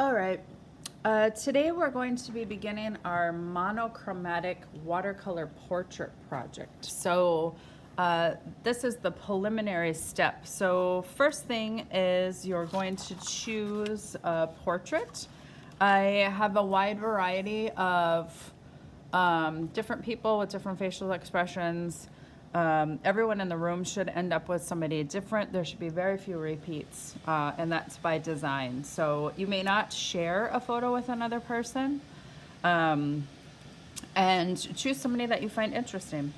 All right, today we're going to be beginning our monochromatic watercolor portrait project. So this is the preliminary step. So first thing is you're going to choose a portrait. I have a wide variety of different people with different facial expressions. Everyone in the room should end up with somebody different. There should be very few repeats, and that's by design. So you may not share a photo with another person, and choose somebody that you find interesting.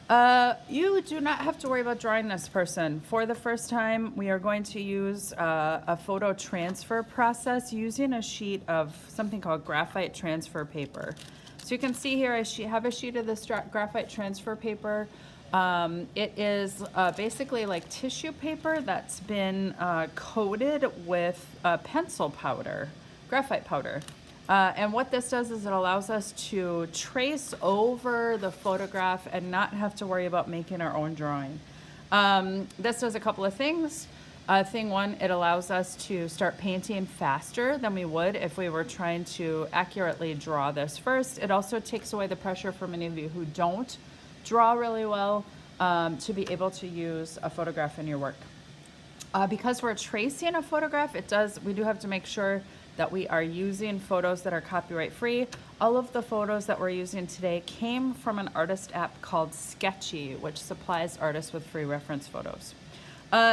You do not have to worry about drawing this person. For the first time, we are going to use a photo transfer process using a sheet of something called graphite transfer paper. So you can see here I have a sheet of this graphite transfer paper. It is basically like tissue paper that's been coated with pencil powder, graphite powder. And what this does is it allows us to trace over the photograph and not have to worry about making our own drawing. This does a couple of things. Thing one, it allows us to start painting faster than we would if we were trying to accurately draw this first. It also takes away the pressure for many of you who don't draw really well to be able to use a photograph in your work. Because we're tracing a photograph, we do have to make sure that we are using photos that are copyright free. All of the photos that we're using today came from an artist app called Sketchy, which supplies artists with free reference photos.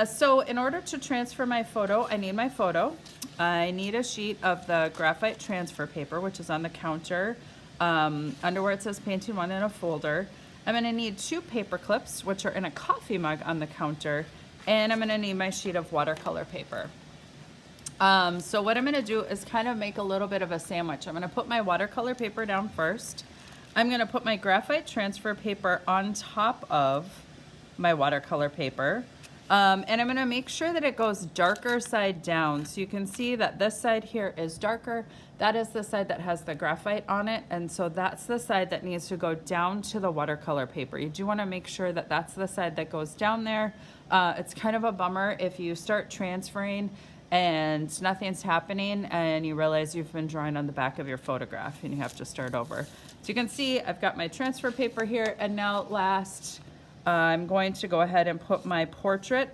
So in order to transfer my photo, I need my photo. I need a sheet of the graphite transfer paper, which is on the counter, under where it says Painting One in a folder. I'm gonna need 2 paper clips, which are in a coffee mug on the counter, and I'm gonna need my sheet of watercolor paper. So what I'm gonna do is kind of make a little bit of a sandwich. I'm gonna put my watercolor paper down first. I'm gonna put my graphite transfer paper on top of my watercolor paper. And I'm gonna make sure that it goes darker side down. So you can see that this side here is darker. That is the side that has the graphite on it. And so that's the side that needs to go down to the watercolor paper. You do wanna make sure that that's the side that goes down there. It's kind of a bummer if you start transferring and nothing's happening and you realize you've been drawing on the back of your photograph and you have to start over. So you can see I've got my transfer paper here, and now last, I'm going to go ahead and put my portrait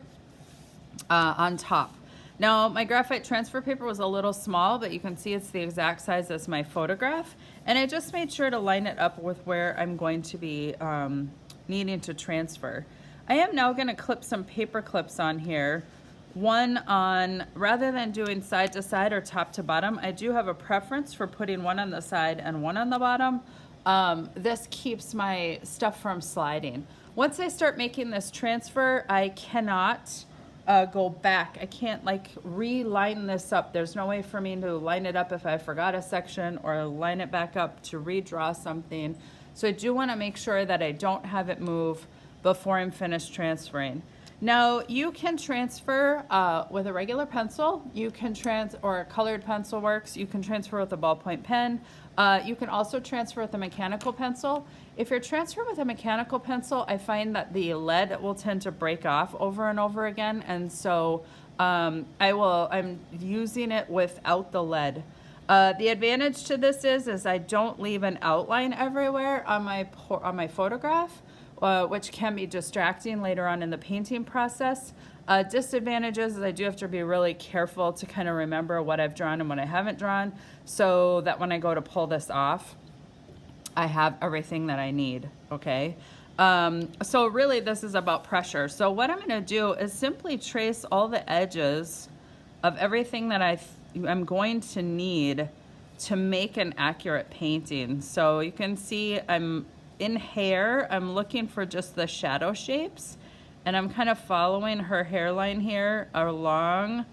on top. Now my graphite transfer paper was a little small, but you can see it's the exact size as my photograph, and I just made sure to line it up with where I'm going to be needing to transfer. I am now going to clip some paper clips on here. One on, rather than doing side to side or top to bottom, I do have a preference for putting one on the side and one on the bottom. This keeps my stuff from sliding. Once I start making this transfer, I cannot go back. I can't like reline this up. There's no way for me to line it up if I forgot a section or line it back up to redraw something. So I do want to make sure that I don't have it move before I'm finished transferring. Now you can transfer with a regular pencil. You can or a colored pencil works. You can transfer with a ballpoint pen. You can also transfer with a mechanical pencil. If you're transferring with a mechanical pencil, I find that the lead will tend to break off over and over again, and so I'm using it without the lead. The advantage to this is I don't leave an outline everywhere on my photograph. Which can be distracting later on in the painting process. Disadvantages is I do have to be really careful to kind of remember what I've drawn and what I haven't drawn, so that when I go to pull this off, I have everything that I need, okay? So really this is about pressure. So what I'm gonna do is simply trace all the edges of everything that I'm going to need to make an accurate painting. So you can see in hair, I'm looking for just the shadow shapes, and I'm kind of following her hairline here along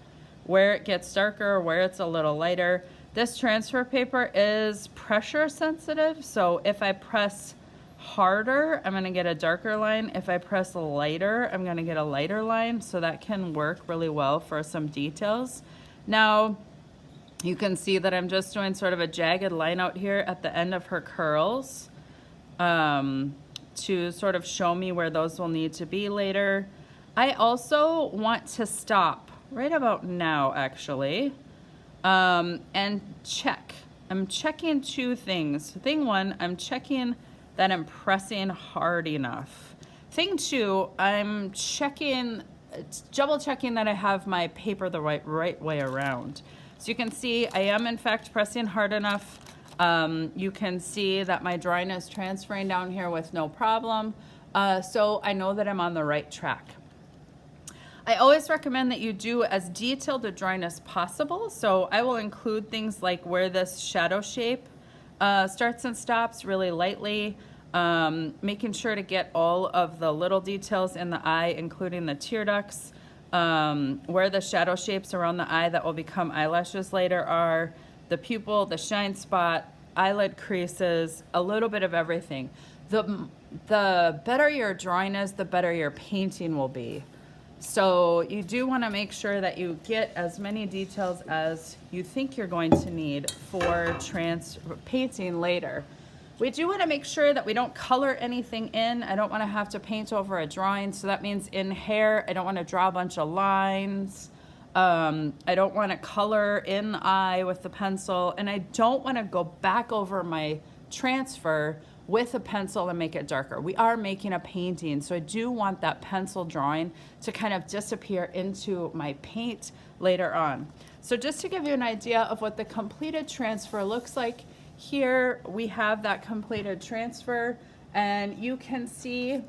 where it gets darker or where it's a little lighter. This transfer paper is pressure sensitive, so if I press harder, I'm gonna get a darker line. If I press lighter, I'm gonna get a lighter line, so that can work really well for some details. Now, you can see that I'm just doing sort of a jagged line out here at the end of her curls, to sort of show me where those will need to be later. I also want to stop right about now, actually. and check. I'm checking two things. Thing one, I'm checking that I'm pressing hard enough. Thing two, I'm double checking that I have my paper the right way around. So you can see I am in fact pressing hard enough. You can see that my drawing is transferring down here with no problem. So I know that I'm on the right track. I always recommend that you do as detailed a drawing as possible. So I will include things like where this shadow shape starts and stops really lightly, making sure to get all of the little details in the eye, including the tear ducts, where the shadow shapes around the eye that will become eyelashes later are, the pupil, the shine spot, eyelid creases, a little bit of everything. The better your drawing is, the better your painting will be. So you do want to make sure that you get as many details as you think you're going to need for painting later. We do want to make sure that we don't color anything in. I don't want to have to paint over a drawing. So that means in hair, I don't want to draw a bunch of lines. I don't want to color in the eye with the pencil. And I don't want to go back over my transfer with a pencil and make it darker. We are making a painting, so I do want that pencil drawing to kind of disappear into my paint later on. So just to give you an idea of what the completed transfer looks like, here we have that completed transfer, and you can see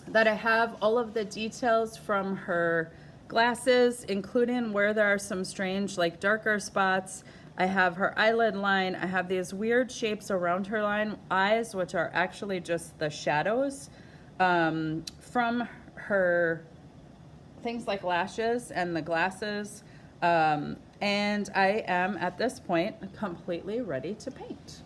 that I have all of the details from her glasses, including where there are some strange like darker spots. I have her eyelid line. I have these weird shapes around her eyes, which are actually just the shadows from her things like lashes and the glasses. And I am at this point completely ready to paint.